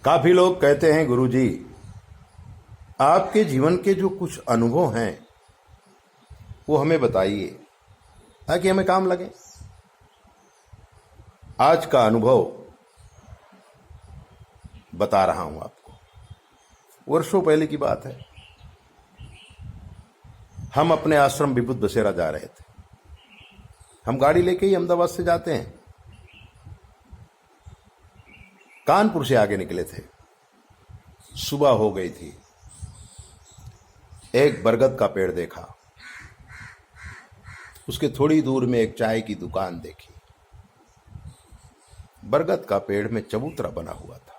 काफी लोग कहते हैं गुरुजी, आपके जीवन के जो कुछ अनुभव हैं वो हमें बताइए ताकि हमें काम लगे। आज का अनुभव बता रहा हूं आपको। वर्षों पहले की बात है। हम अपने आश्रम विभूत बसेरा जा रहे थे। हम गाड़ी लेके ही अहमदाबाद से जाते हैं। कानपुर से आगे निकले थे। सुबह हो गई थी। एक बरगद का पेड़ देखा। उसके थोड़ी दूर में एक चाय की दुकान देखी। बरगद का पेड़ में चबूतरा बना हुआ था।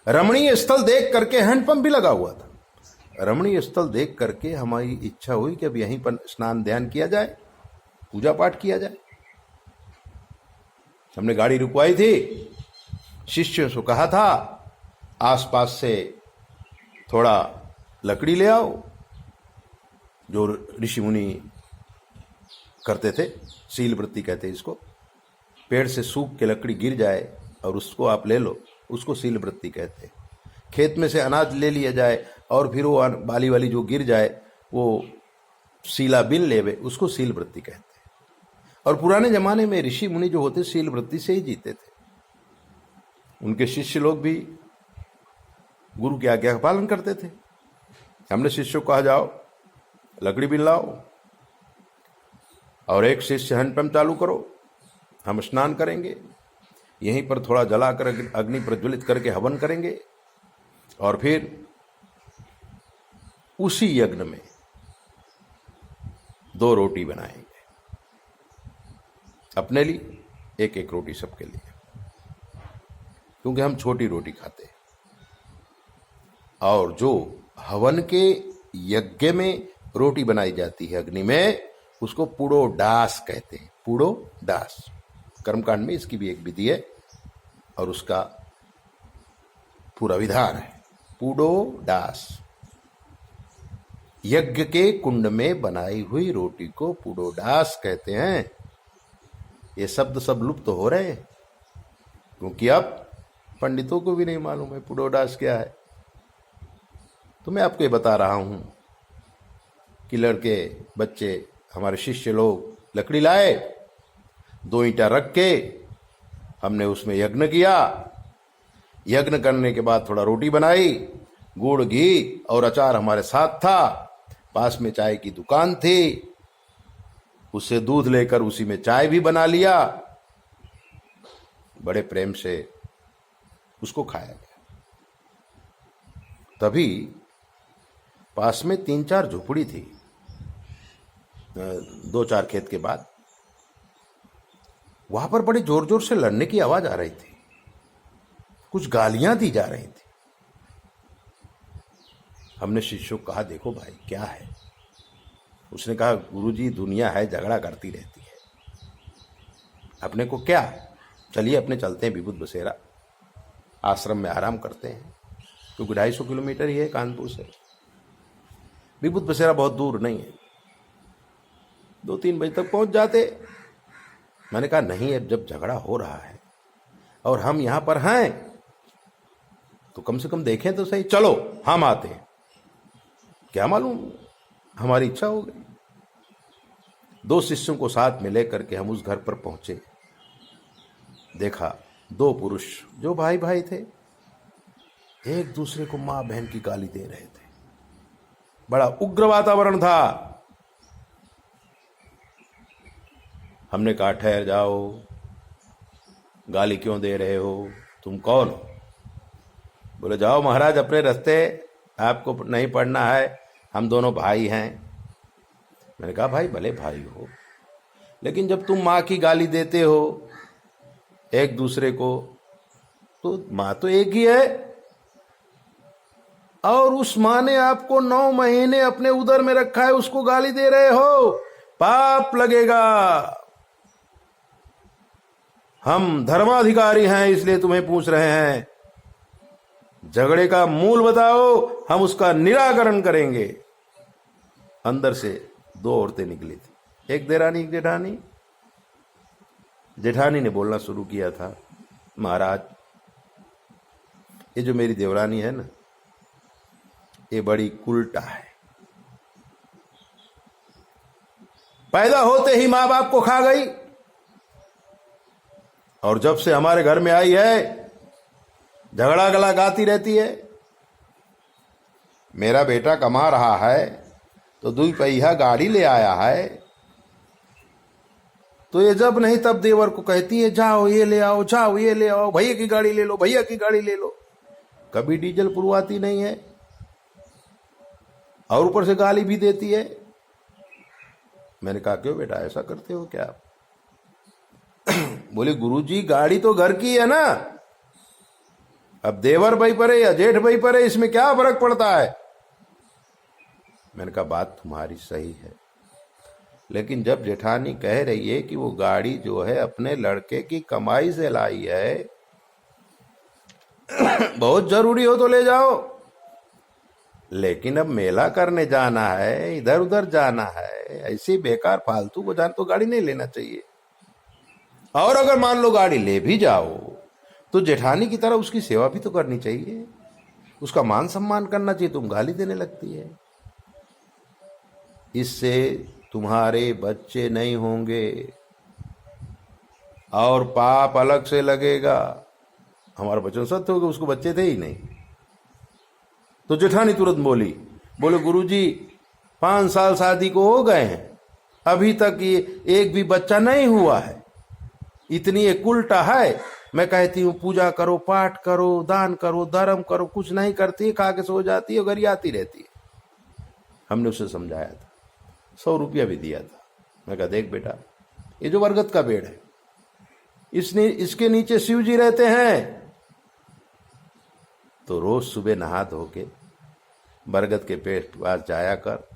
रमणीय स्थल देख करके हैंडपंप भी लगा हुआ था। रमणीय स्थल देख करके हमारी इच्छा हुई कि अब यहीं पर स्नान ध्यान किया जाए, पूजा पाठ किया जाए। हमने गाड़ी रुकवाई थी। शिष्यों से कहा था आसपास से थोड़ा लकड़ी ले आओ, जो ऋषि मुनि करते थे, सील वृत्ति कहते हैं इसको। पेड़ से सूख के लकड़ी गिर जाए और उसको आप ले लो, उसको सील वृत्ति कहते हैं। खेत में से अनाज ले लिया जाए और फिर वो बाली वाली जो गिर जाए वो सीला बिन लेवे, उसको सील वृत्ति कहते हैं। और पुराने जमाने में ऋषि मुनि जो होते सील वृत्ति से ही जीते थे। उनके शिष्य लोग भी गुरु की आज्ञा का पालन करते थे। हमने शिष्यों को कहा जाओ लकड़ी बिन लाओ और एक शिष्य हैंडपंप चालू करो, हम स्नान करेंगे, यहीं पर थोड़ा जलाकर अग्नि प्रज्वलित करके हवन करेंगे और फिर उसी यज्ञ में 2 रोटी बनाएंगे, अपने लिए 1-1 रोटी सबके लिए, क्योंकि हम छोटी रोटी खाते हैं। और जो हवन के यज्ञ में रोटी बनाई जाती है अग्नि में, उसको पुड़ो डास कहते हैं। पुड़ो डास कर्मकांड में इसकी भी एक विधि है और उसका पूरा विधान है। पुड़ो डास, यज्ञ के कुंड में बनाई हुई रोटी को पुड़ो डास कहते हैं। ये शब्द सब लुप्त हो रहे हैं क्योंकि अब पंडितों को भी नहीं मालूम है पुड़ो डास क्या है। तो मैं आपको ये बता रहा हूं कि लड़के बच्चे हमारे शिष्य लोग लकड़ी लाए, 2 ईंटा रख के हमने उसमें यज्ञ किया। यज्ञ करने के बाद थोड़ा रोटी बनाई, गुड़ घी और अचार हमारे साथ था। पास में चाय की दुकान थी, उससे दूध लेकर उसी में चाय भी बना लिया। बड़े प्रेम से उसको खाया गया। तभी पास में 3-4 झोपड़ी थी, 2-4 खेत के बाद। वहां पर बड़े जोर जोर से लड़ने की आवाज आ रही थी, कुछ गालियां दी जा रही थी। हमने शिष्यों को कहा देखो भाई क्या है। उसने कहा गुरुजी दुनिया है, झगड़ा करती रहती है, अपने को क्या, चलिए अपने चलते हैं विभूत बसेरा, आश्रम में आराम करते हैं, क्योंकि 250 किलोमीटर ही है कानपुर से। विभूत बसेरा बहुत दूर नहीं है, 2-3 बजे तक पहुंच जाते। मैंने कहा नहीं, अब जब झगड़ा हो रहा है और हम यहां पर हैं तो कम से कम देखें तो सही, चलो हम आते हैं। क्या मालूम हमारी इच्छा हो गई। 2 शिष्यों को साथ में लेकर के हम उस घर पर पहुंचे। देखा 2 पुरुष जो भाई भाई थे, एक दूसरे को मां बहन की गाली दे रहे थे। बड़ा उग्र वातावरण था। हमने कहा ठहर जाओ, गाली क्यों दे रहे हो, तुम कौन हो? बोले जाओ महाराज अपने रास्ते, आपको नहीं पढ़ना है, हम दोनों भाई हैं। मैंने कहा भाई भले भाई हो, लेकिन जब तुम माँ की गाली देते हो एक दूसरे को, तो माँ तो एक ही है और उस माँ ने आपको 9 महीने अपने उदर में रखा है, उसको गाली दे रहे हो, पाप लगेगा। हम धर्माधिकारी हैं इसलिए तुम्हें पूछ रहे हैं, झगड़े का मूल बताओ, हम उसका निराकरण करेंगे। अंदर से 2 औरतें निकली थी, एक देरानी एक जेठानी। जेठानी ने बोलना शुरू किया था, महाराज ये जो मेरी देवरानी है ना, ये बड़ी उल्टा है। पैदा होते ही मां बाप को खा गई, और जब से हमारे घर में आई है झगड़ा गला गाती रहती है। मेरा बेटा कमा रहा है तो 2 पहिया गाड़ी ले आया है, तो ये जब नहीं तब देवर को कहती है जाओ ये ले आओ, जाओ ये ले आओ, भैया की गाड़ी ले लो, भैया की गाड़ी ले लो। कभी डीजल पुरवाती नहीं है और ऊपर से गाली भी देती है। मैंने कहा क्यों बेटा ऐसा करते हो क्या? बोले गुरुजी गाड़ी तो घर की है ना, अब देवर भाई परे या जेठ भाई परे इसमें क्या फर्क पड़ता है। मैंने कहा बात तुम्हारी सही है, लेकिन जब जेठानी कह रही है कि वो गाड़ी जो है अपने लड़के की कमाई से लाई है, बहुत जरूरी हो तो ले जाओ, लेकिन अब मेला करने जाना है, इधर उधर जाना है, ऐसी बेकार फालतू को जान तो गाड़ी नहीं लेना चाहिए। और अगर मान लो गाड़ी ले भी जाओ तो जेठानी की तरह उसकी सेवा भी तो करनी चाहिए, उसका मान सम्मान करना चाहिए। तुम गाली देने लगती है, इससे तुम्हारे बच्चे नहीं होंगे और पाप अलग से लगेगा। हमारा बच्चों सत्य होगा, उसको बच्चे थे ही नहीं। तो जेठानी तुरंत बोले गुरुजी 5 साल शादी को हो गए हैं, अभी तक ये एक भी बच्चा नहीं हुआ है। इतनी एक उल्टा है, मैं कहती हूँ पूजा करो, पाठ करो, दान करो, धर्म करो, कुछ नहीं करती, खा के सो जाती है, घर आती रहती है। हमने उसे समझाया था, 100 रुपया भी दिया था। मैं कहा देख बेटा, ये जो बरगद का पेड़ है, इसके नीचे शिव जी रहते हैं, तो रोज सुबह नहा धो के बरगद के पेड़ के पास जाया कर,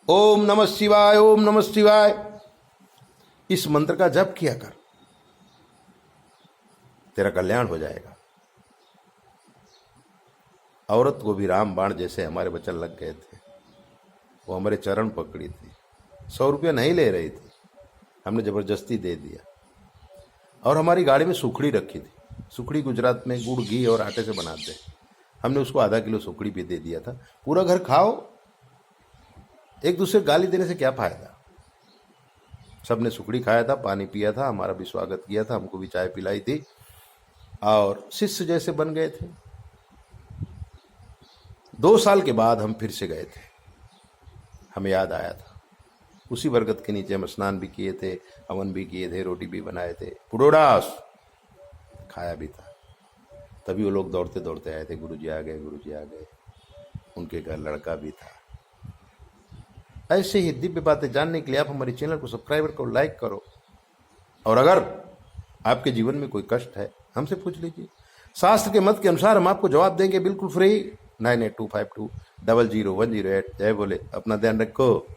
ओम नमः शिवाय, ओम नमः शिवाय, इस मंत्र का जप किया कर, तेरा कल्याण हो जाएगा। औरत को भी राम बाण जैसे हमारे वचन लग गए थे। वो हमारे चरण पकड़ी थी, 100 रुपया नहीं ले रही थी, हमने जबरदस्ती दे दिया। और हमारी गाड़ी में सुखड़ी रखी थी। सुखड़ी गुजरात में गुड़ घी और आटे से बनाते हैं। हमने उसको आधा किलो सुखड़ी भी दे दिया था। पूरा घर खाओ, एक दूसरे गाली देने से क्या फायदा। सबने सुखड़ी खाया था, पानी पिया था, हमारा भी स्वागत किया था, हमको भी चाय पिलाई थी और शिष्य जैसे बन गए थे। 2 साल के बाद हम फिर से गए थे। हमें याद आया था, उसी बरगद के नीचे हम स्नान भी किए थे, हवन भी किए थे, रोटी भी बनाए थे, पुरोडास खाया भी था। तभी वो लोग दौड़ते दौड़ते आए थे, गुरुजी आ गए, गुरुजी आ गए। उनके घर लड़का भी था। ऐसे ही दिव्य बातें जानने के लिए आप हमारे चैनल को सब्सक्राइब करो, लाइक करो। और अगर आपके जीवन में कोई कष्ट है, हमसे पूछ लीजिए। शास्त्र के मत के अनुसार हम आपको जवाब देंगे, बिल्कुल फ्री। 9825200108। जय बोले, अपना ध्यान रखो।